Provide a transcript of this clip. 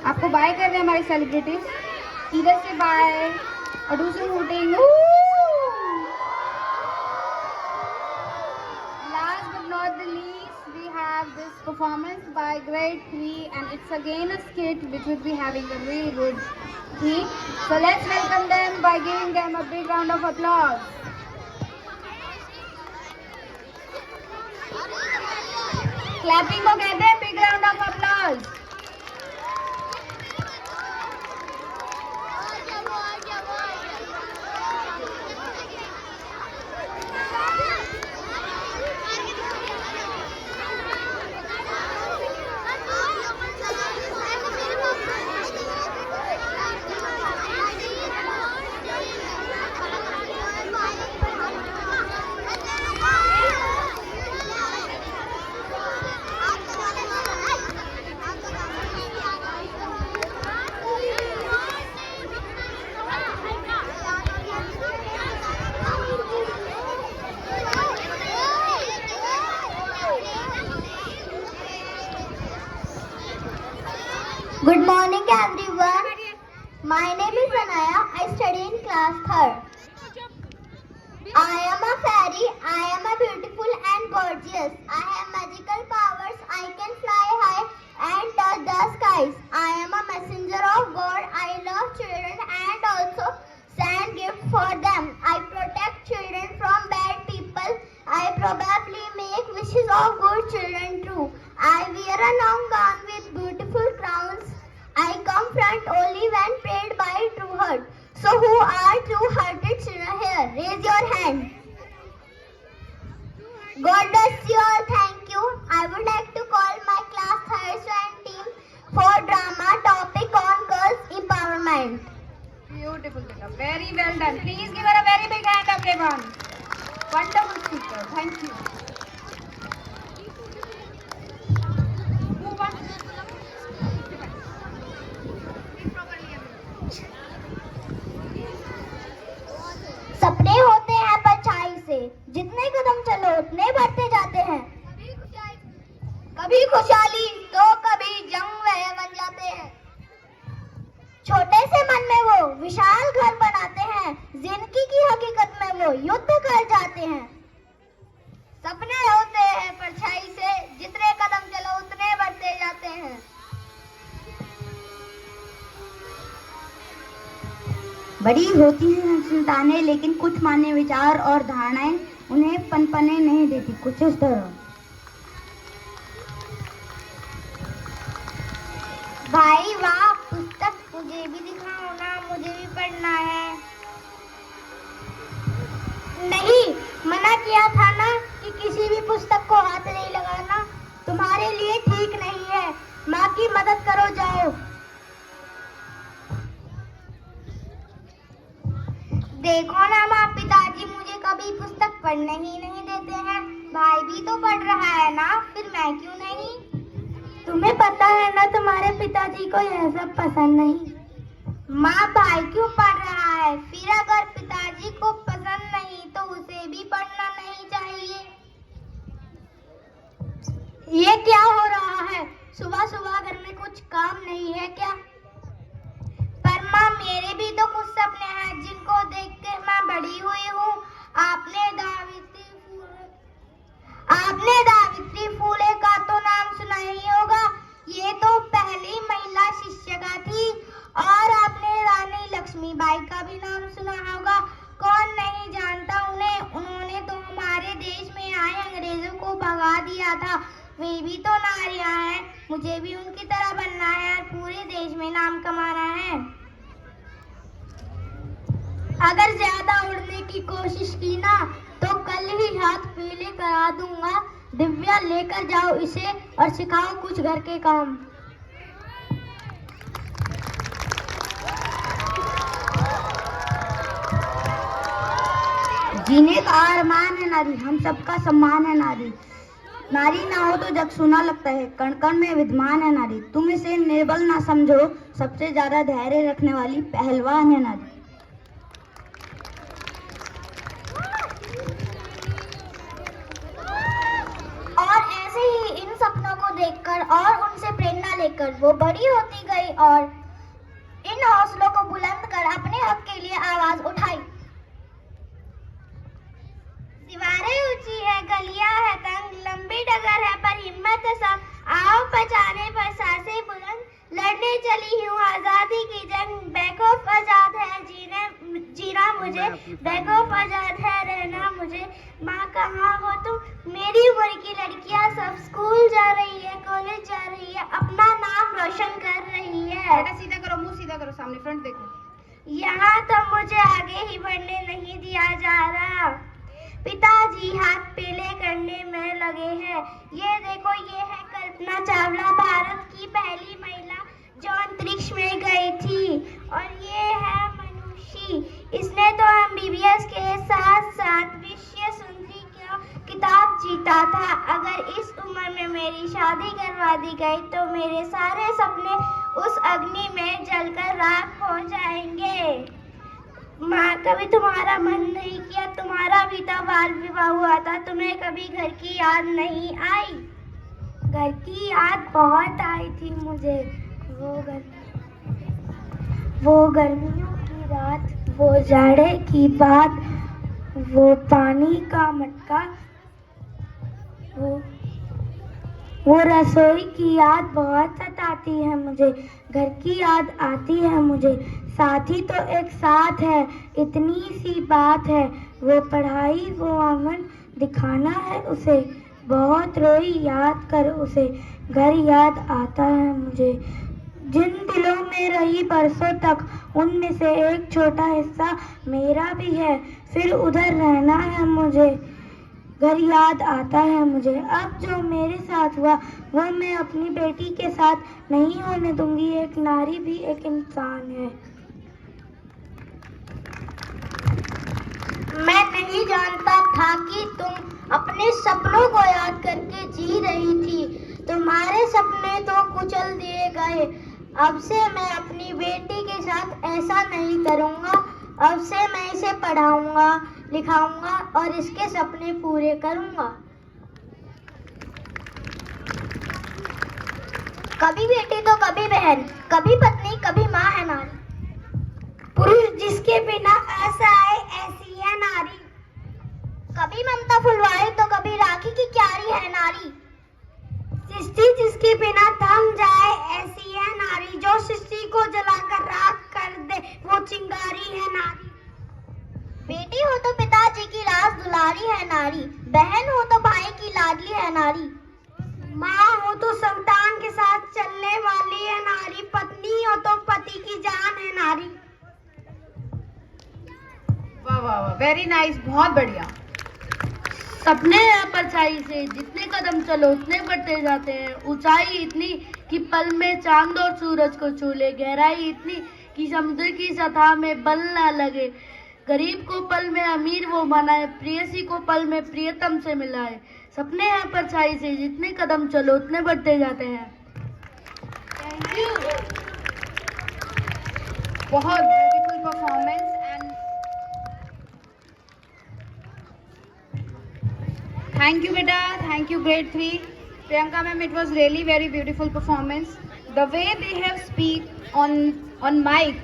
आपको बाय कर रहे हैं हमारे सेलिब्रिटीज। इधर से बाय और दूसरे hooting. Last but not the least, we have this performance by grade 3, and it's again a skit which would be having a really good theme. So let's welcome them by giving them a big round of applause. Clapping को कहते हैं big round of applause. Good morning everyone. My name is Anaya. I study in class 3rd. I am a fairy. I am a beautiful and gorgeous. I have magical powers. I can fly high and touch the skies. I am a messenger of God. I love children and also send gifts for them. I protect children from bad people. I probably make wishes of good children too. I wear a long gown with beautiful crowns. I come front only when prayed by true heart. So who are true-hearted children here? Raise your hand. God bless you all. Thank you. I would like to call my class 3rd student team for drama topic on girls empowerment. Beautiful, Beta. Very well done. Please give her a very big hand, everyone. Wonderful speaker. Thank you. Move on. सपने होते हैं परछाई से, जितने कदम चलो उतने बढ़ते जाते हैं। कभी खुशहाली तो कभी जंग वह बन जाते हैं। छोटे से मन में वो विशाल घर बनाते हैं, जिंदगी की हकीकत में वो युद्ध कर जाते हैं। सपने होते हैं परछाई से, जितने कदम चलो उतने बढ़ते जाते हैं। बड़ी होती हैं संतानें, लेकिन कुछ मान्य विचार और धारणाएं उन्हें पनपने नहीं देती। कुछ इस तरह। भाई वाह, पुस्तक मुझे भी दिखाओ ना, मुझे भी पढ़ना है। नहीं, मना किया था ना कि किसी भी पुस्तक को हाथ नहीं लगाना। तुम्हारे लिए ठीक नहीं है। माँ की मदद करो, जाओ। देखो ना माँ, पिताजी मुझे कभी पुस्तक पढ़ने ही नहीं देते हैं। भाई भी तो पढ़ रहा है ना, फिर मैं क्यों नहीं? तुम्हें पता है ना तुम्हारे पिताजी को यह सब पसंद नहीं। माँ, भाई क्यों पढ़ रहा है? फिर अगर पिताजी को पसंद नहीं तो उसे भी पढ़ना नहीं चाहिए। ये क्या हो रहा है? सुबह सुबह घर में कुछ काम नहीं है क्या? पर माँ, मेरे भी तो कुछ सपने हैं जिनको देख कर मैं बड़ी हुई हूँ। आपने दावित्री फूले का तो नाम सुना ही होगा। ये तो पहली महिला शिक्षिका थी। और आपने रानी लक्ष्मीबाई का भी नाम सुना होगा। कौन नहीं जानता उन्हें? उन्होंने तो हमारे देश में आए अंग्रेजों को भगा दिया था। वे भी तो नारियां हैं। मुझे भी उनकी तरह बनना है और पूरे देश में नाम कमाना है। अगर ज्यादा उड़ने की कोशिश की ना तो कल ही हाथ पीले करा दूंगा। दिव्या, लेकर जाओ इसे और सिखाओ कुछ घर के काम। जीने का अरमान है नारी, हम सबका सम्मान है नारी। नारी ना हो तो जग सुना लगता है, कण कण में विद्यमान है नारी। तुम इसे निर्बल ना समझो, सबसे ज्यादा धैर्य रखने वाली पहलवान है नारी। और ऐसे ही इन सपनों को देखकर और उनसे प्रेरणा लेकर वो बड़ी होती गई और इन हौसलों को बुलंद कर अपने हक के लिए आवाज उठाई। दीवारें ऊंची है, गलियां है तंग, लंबी डगर है पर हिम्मत है सब, आओ बचाने पर सांसें बुलंद, लड़ने चली हूँ आजादी की जंग, बेखौफ आजाद है जीना मुझे, बेखौफ आजाद है रहना मुझे। माँ कहाँ हो तुम, मेरी उम्र की लड़कियाँ सब स्कूल जा रही है, कॉलेज जा रही है, अपना नाम रोशन कर रही है। बेटा सीधा करो, मुंह सीधा करो, सामने फ्रंट देखो। यहाँ तो मुझे आगे ही बढ़ने नहीं दिया जा रहा। पिताजी हाथ पीले करने में लगे हैं। ये देखो, ये है कल्पना चावला, भारत की पहली महिला जो अंतरिक्ष में गई थी। और ये है मनुषी, इसने तो MBBS के साथ साथ विश्व सुंदरी का किताब जीता था। अगर इस उम्र में मेरी शादी करवा दी गई तो मेरे सारे सपने उस अग्नि में जलकर राख हो जाएंगे। माँ, कभी तुम्हारा मन नहीं किया, तुम्हारा भी तो बाल विवाह हुआ था, तुम्हें कभी घर की याद नहीं आई? घर की याद बहुत आई थी मुझे, वो गर्मियों की रात, वो जाड़े की बात, वो पानी का मटका, वो रसोई की याद बहुत सताती है मुझे, घर की याद आती है मुझे। साथी तो एक साथ है, इतनी सी बात है, वो पढ़ाई वो आंगन दिखाना है उसे, बहुत रोई याद कर उसे, घर याद आता है मुझे। जिन दिलों में रही बरसों तक, उनमें से एक छोटा हिस्सा मेरा भी है, फिर उधर रहना है मुझे, घर याद आता है मुझे। अब जो मेरे साथ हुआ वो मैं अपनी बेटी के साथ नहीं होने दूंगी। एक नारी भी एक इंसान है। मैं नहीं जानता था कि तुम अपने सपनों को याद करके जी रही थी। तुम्हारे सपने तो कुचल दिए गए। अब से मैं अपनी बेटी के साथ ऐसा नहीं करूँगा। अब से मैं इसे पढ़ाऊँगा, लिखाऊँगा और इसके सपने पूरे करूँगा। कभी बेटी तो कभी बहन, कभी पत्नी, कभी माँ है नारी। पुरुष जिसके बिना असहाय ऐसी है नारी। कभी ममता फुलवाए तो कभी राखी की क्यारी है नारी। सृष्टि जिसके बिना थम जाए ऐसी है नारी। जो सृष्टि को जलाकर राख कर दे वो चिंगारी है नारी। बेटी हो तो पिताजी की राज दुलारी है नारी। बहन हो तो भाई की लाडली है नारी। माँ हो तो संतान के साथ चलने वाली है नारी। पत्नी हो तो पति की जान है नारी। वाह वाह वाह, वेरी नाइस, बहुत बढ़िया। सपने हैं परछाई से, जितने कदम चलो उतने बढ़ते जाते हैं। ऊंचाई इतनी कि पल में चांद और सूरज को छू ले, गहराई इतनी कि समुद्र की सतह में बल न लगे। गरीब को पल में अमीर वो बनाए, प्रेयसी को पल में प्रियतम से मिलाए। सपने हैं परछाई से, जितने कदम चलो उतने बढ़ते जाते हैं। थैंक यू, बहुत beautiful performance and thank you beta, thank you grade 3 Priyanka ma'am, it was really very beautiful performance. The way they have speak on mic